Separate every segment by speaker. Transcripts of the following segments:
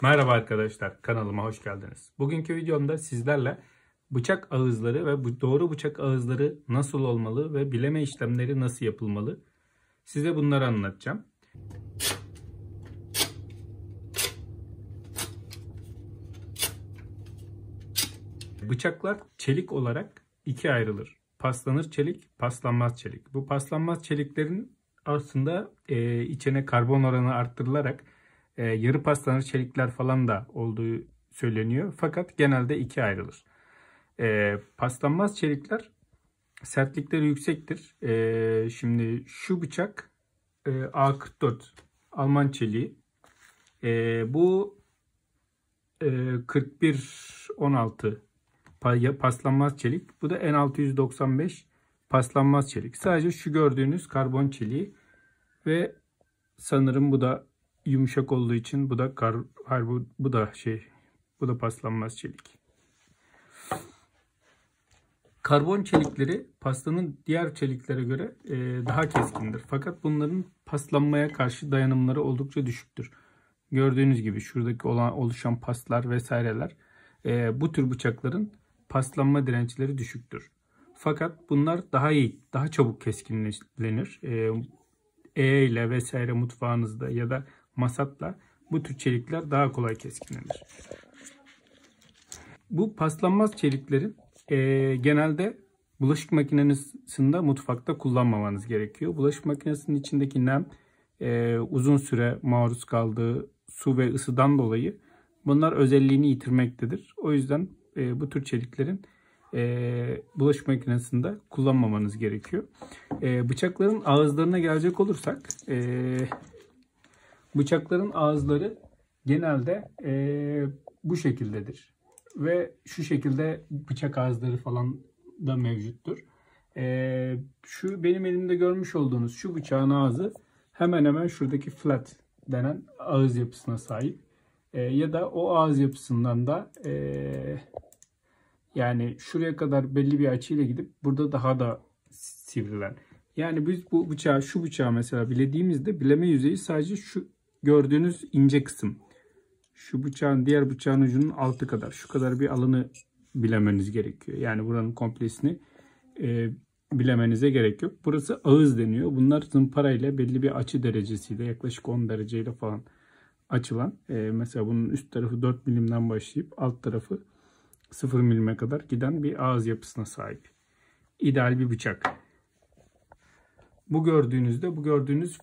Speaker 1: Merhaba arkadaşlar, kanalıma hoş geldiniz. Bugünkü videomda sizlerle bıçak ağızları ve bu doğru bıçak ağızları nasıl olmalı ve bileme işlemleri nasıl yapılmalı? Size bunları anlatacağım. Bıçaklar çelik olarak ikiye ayrılır. Paslanır çelik, paslanmaz çelik. Bu paslanmaz çeliklerin aslında içine karbon oranı arttırılarak yarı paslanır çelikler falan da olduğu söyleniyor. Fakat genelde ikiye ayrılır. Paslanmaz çelikler sertlikleri yüksektir. Şimdi şu bıçak A44 Alman çeliği. Bu 4116 paslanmaz çelik. Bu da N695 paslanmaz çelik. Sadece şu gördüğünüz karbon çeliği ve sanırım bu da yumuşak olduğu için bu da bu da paslanmaz çelik. Karbon çelikleri paslanın diğer çeliklere göre daha keskindir. Fakat bunların paslanmaya karşı dayanımları oldukça düşüktür. Gördüğünüz gibi şuradaki oluşan paslar vesaireler bu tür bıçakların paslanma dirençleri düşüktür. Fakat bunlar daha iyi, daha çabuk keskinlenir. Ile vesaire mutfağınızda ya da masatla bu tür çelikler daha kolay keskinlenir. Bu paslanmaz çeliklerin genelde bulaşık makinesinde mutfakta kullanmamanız gerekiyor. Bulaşık makinesinin içindeki nem uzun süre maruz kaldığı su ve ısıdan dolayı bunlar özelliğini yitirmektedir. O yüzden bu tür çeliklerin bulaşık makinesinde kullanmamanız gerekiyor. Bıçakların ağızlarına gelecek olursak bıçakların ağızları genelde bu şekildedir. Ve şu şekilde bıçak ağızları falan da mevcuttur. Şu benim elimde görmüş olduğunuz şu bıçağın ağzı hemen hemen şuradaki flat denen ağız yapısına sahip. Ya da o ağız yapısından da yani şuraya kadar belli bir açıyla gidip burada daha da sivrilen. Yani biz bu bıçağı, şu bıçağı mesela bilediğimizde bileme yüzeyi sadece şu gördüğünüz ince kısım. Şu bıçağın diğer bıçağın ucunun altı kadar, şu kadar bir alanı bilemeniz gerekiyor. Yani buranın komplesini bilemenize gerek yok. Burası ağız deniyor. Bunlar zımpara ile belli bir açı derecesiyle, yaklaşık 10 dereceyle falan açılan. Mesela bunun üst tarafı 4 milimden başlayıp alt tarafı 0 milime kadar giden bir ağız yapısına sahip. İdeal bir bıçak. Bu gördüğünüz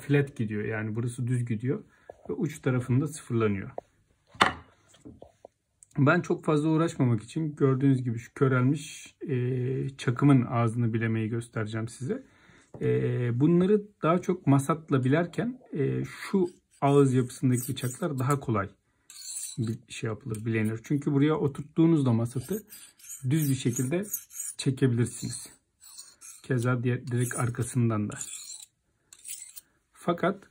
Speaker 1: flat gidiyor. Yani burası düz gidiyor. Ve uç tarafında sıfırlanıyor. Ben çok fazla uğraşmamak için gördüğünüz gibi şu körelmiş çakımın ağzını bilemeyi göstereceğim size. Bunları daha çok masatla bilerken şu ağız yapısındaki bıçaklar daha kolay bilenir. Çünkü buraya oturttuğunuzda masatı düz bir şekilde çekebilirsiniz. Keza direkt arkasından da. Fakat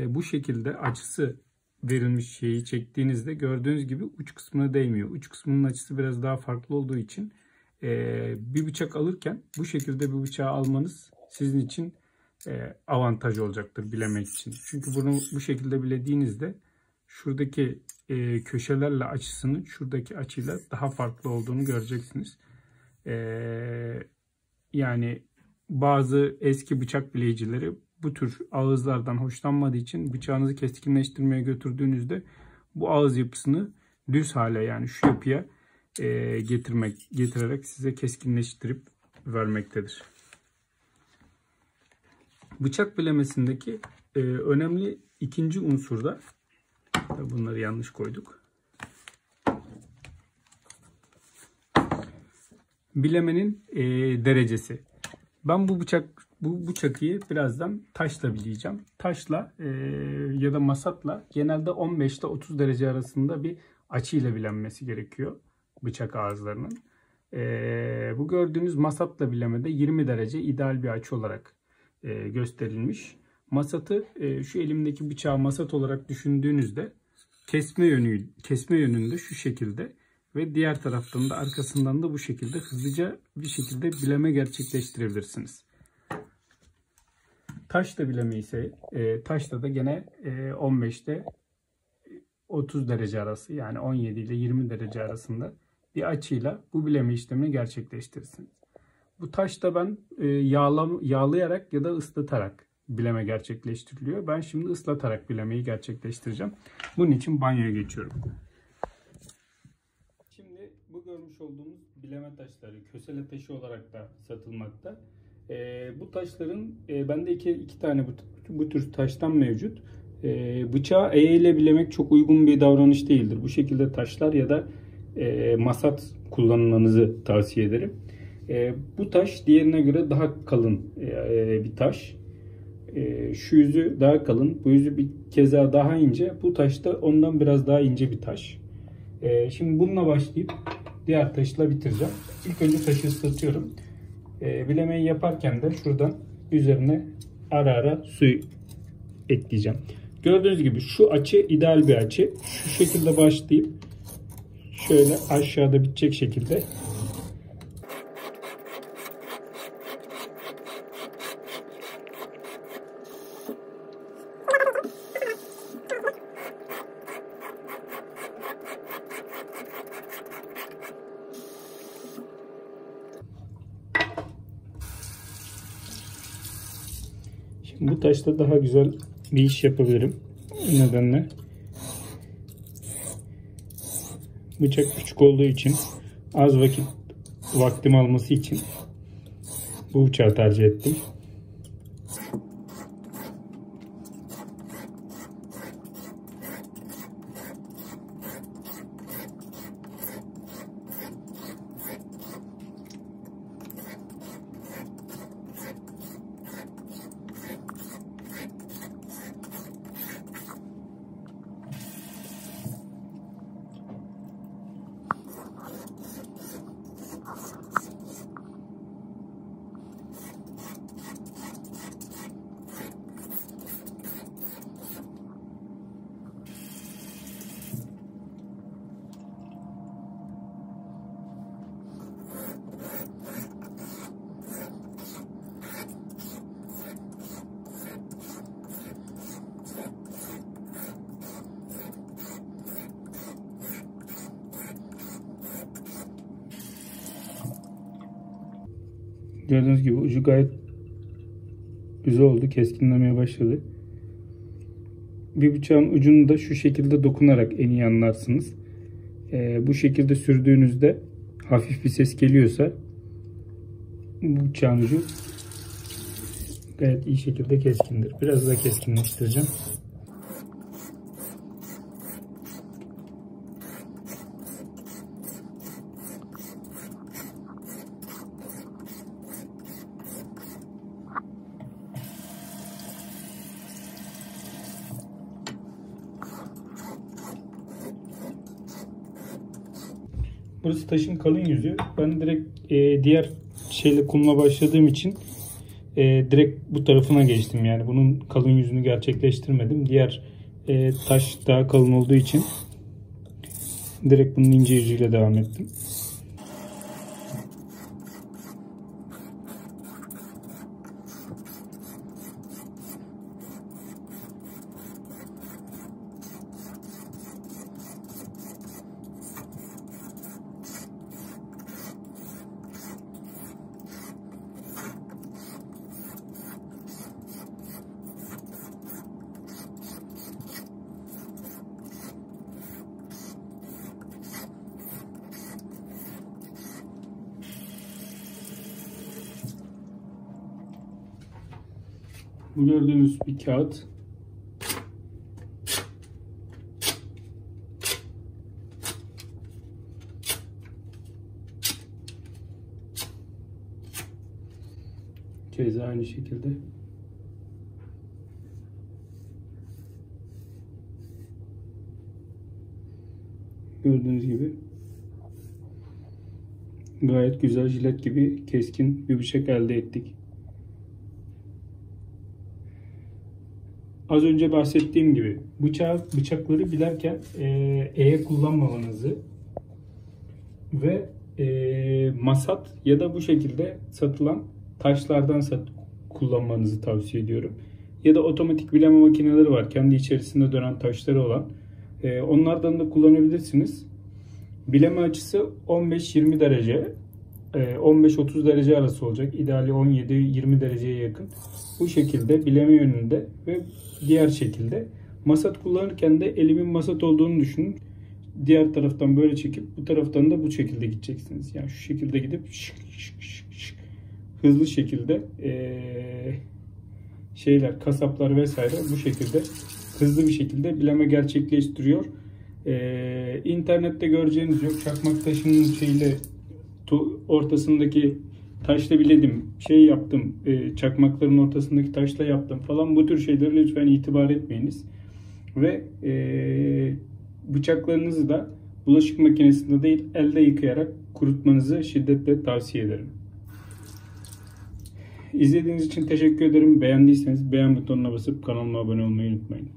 Speaker 1: bu şekilde açısı verilmiş şeyi çektiğinizde gördüğünüz gibi uç kısmına değmiyor. Uç kısmının açısı biraz daha farklı olduğu için bir bıçak alırken bu şekilde bir bıçağı almanız sizin için avantaj olacaktır bilemek için. Çünkü bunu bu şekilde bilediğinizde şuradaki köşelerle açısının şuradaki açıyla daha farklı olduğunu göreceksiniz. Yani bazı eski bıçak bileyicileri bu tür ağızlardan hoşlanmadığı için bıçağınızı keskinleştirmeye götürdüğünüzde bu ağız yapısını düz hale, yani şu yapıya getirerek size keskinleştirip vermektedir. Bıçak bilemesindeki önemli ikinci unsur da, bunları yanlış koyduk, bilemenin derecesi. Ben bu bıçakıyı birazdan taşla bileyeceğim. Taşla ya da masatla genelde 15 ile 30 derece arasında bir açıyla bilenmesi gerekiyor bıçak ağızlarının. Bu gördüğünüz masatla bilemede 20 derece ideal bir açı olarak gösterilmiş. Masatı şu elimdeki bıçağı masat olarak düşündüğünüzde kesme yönünde şu şekilde ve diğer taraftan da arkasından da bu şekilde hızlıca bir şekilde bileme gerçekleştirebilirsiniz. Taşla bileme ise taşla da gene 15'te 30 derece arası, yani 17 ile 20 derece arasında bir açıyla bu bileme işlemini gerçekleştirirsiniz. Bu taş da ben yağlayarak ya da ıslatarak bileme gerçekleştiriliyor. Ben şimdi ıslatarak bilemeyi gerçekleştireceğim. Bunun için banyoya geçiyorum. Şimdi bu görmüş olduğumuz bileme taşları kösele taşı olarak da satılmakta. Bu taşların bende iki tane bu tür taştan mevcut. Bıçağı ile bilemek çok uygun bir davranış değildir. Bu şekilde taşlar ya da masat kullanmanızı tavsiye ederim. Bu taş diğerine göre daha kalın bir taş. Şu yüzü daha kalın, bu yüzü bir keza daha ince. Bu taş da ondan biraz daha ince bir taş. Şimdi bununla başlayıp diğer taşla bitireceğim. İlk önce taşı ıslatıyorum. Bilemeyi yaparken de şuradan üzerine ara ara su ekleyeceğim. Gördüğünüz gibi şu açı ideal bir açı. Şu şekilde başlayıp şöyle aşağıda bitecek şekilde bu taşla daha güzel bir iş yapabilirim. O nedenle bıçak küçük olduğu için az vaktim alması için bu bıçağı tercih ettim. Gördüğünüz gibi ucu gayet güzel oldu. Keskinlemeye başladı. Bir bıçağın ucunu da şu şekilde dokunarak en iyi anlarsınız. Bu şekilde sürdüğünüzde hafif bir ses geliyorsa bu bıçağın ucu gayet iyi şekilde keskindir. Biraz daha keskinleştireceğim. Burası taşın kalın yüzü. Ben direkt diğer kumla başladığım için direkt bu tarafına geçtim. Yani bunun kalın yüzünü gerçekleştirmedim. Diğer taş daha kalın olduğu için direkt bunun ince yüzüyle devam ettim. Bu gördüğünüz bir kağıt. Keza aynı şekilde. Gördüğünüz gibi gayet güzel jilet gibi keskin bir bıçak elde ettik. Az önce bahsettiğim gibi bıçakları bilerken kullanmamanızı ve masat ya da bu şekilde satılan taşlardan kullanmanızı tavsiye ediyorum. Ya da otomatik bileme makineleri var. Kendi içerisinde dönen taşları olan. Onlardan da kullanabilirsiniz. Bileme açısı 15-20 derece, 15-30 derece arası olacak. İdeali 17-20 dereceye yakın. Bu şekilde bileme yönünde ve diğer şekilde. Masat kullanırken de elimin masat olduğunu düşünün. Diğer taraftan böyle çekip bu taraftan da bu şekilde gideceksiniz. Yani şu şekilde gidip hızlı şekilde kasaplar vesaire bu şekilde hızlı bir şekilde bileme gerçekleştiriyor. İnternette göreceğiniz yok. Çakmak taşının ortasındaki taşla biledim, yaptım, çakmakların ortasındaki taşla yaptım falan, bu tür şeylere lütfen itibar etmeyiniz. Ve bıçaklarınızı da bulaşık makinesinde değil, elde yıkayarak kurutmanızı şiddetle tavsiye ederim. İzlediğiniz için teşekkür ederim. Beğendiyseniz beğen butonuna basıp kanalıma abone olmayı unutmayın.